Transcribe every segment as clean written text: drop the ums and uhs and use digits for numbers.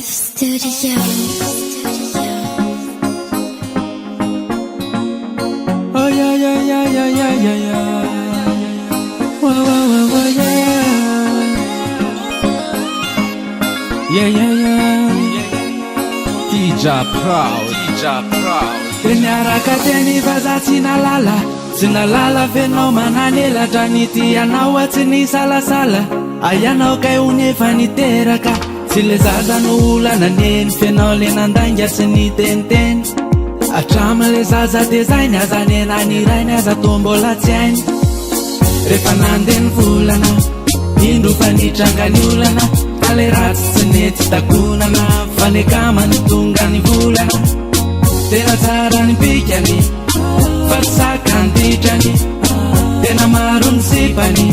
Studio. Oh yeah yeah yeah yeah yeah yeah yeah. Whoa whoa whoa whoa yeah. Yeah yeah yeah. DJ Proud. Niaraka teny vaza tsy nalala fenao mananelatra nity anao tsy ny salasala ayanao kay unefa niteraka tsy le zaza no olana neny fenao le nandainga sy ny teniteny atramy le zaza tezainy aza nenanirainy aza tombola tsy ainy rehefa nandeny volana indro fa nitranga ny olana ka le ratsy tsy nety takonana fa le kamany tonga ny volana tena tsara ny pikany fa saka ny ditrany tena maro ny sipany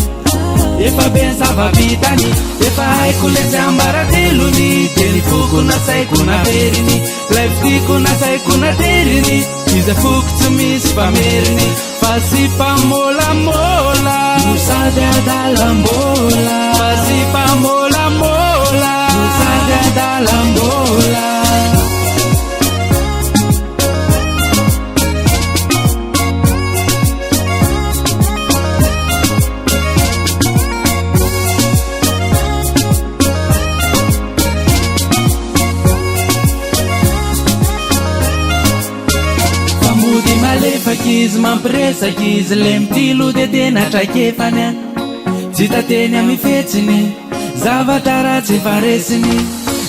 efa ben zava-bitany efa haiko le tsy ambaratelony de ny foko na saiko na veriny lay fitiko na saiko na teriny iza foko tsy misy fameriny fa sy mpamolamola no sady adalambola fa sy mpamolamola no sady adalambola. Izy mampiresaka izy le mitilo de tena traikefany tsy tateny amy fetsiny zavatra ratsy faresiny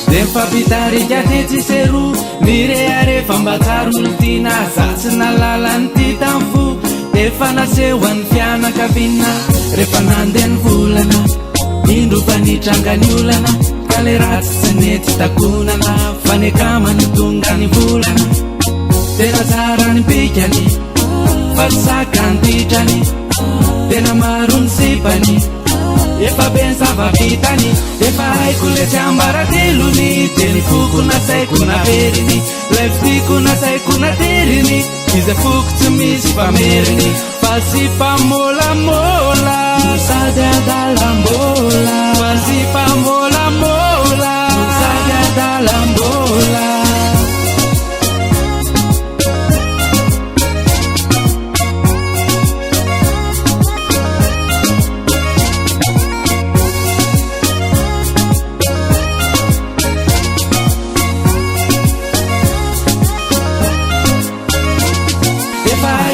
de mifampitarika tetsy seroa mireharefa mba tsary nolotiana zatsy nalalany ty tamfo efa nasehoan'ny fianakaviana rehefa nandeny volana indro fa nitranga ny olana ka le ratsy tsy nety takonana fa ny kamany tonga ny volana tena tsara ny pikany fa saka ny ditrany tena maro ny sipany efa ben zava-bitany efa haiko le tsy ambaratelony de ny foko na saiko na veriny lay fitiko na saiko na teriny iza foko tsy misy fameriny fa sy mpamolamola no sady adalambola fa sy mpamolamola no sady adalambola.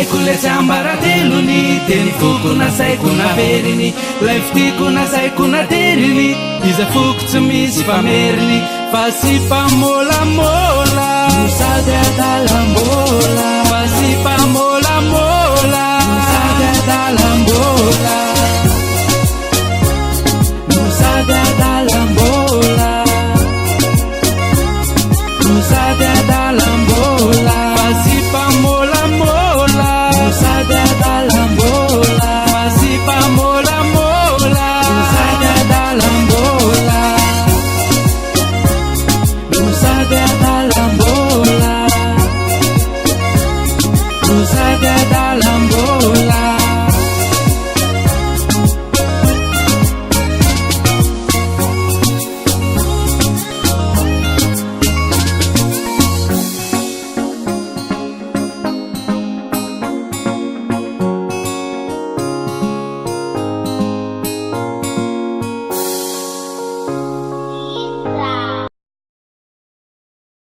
Kule tsy ambaratelony de ny foko na saiko na veriny lay fitiko na saiko na teriny iza foko tsy misy fameriny fa sy mpamolamola no sady adalambola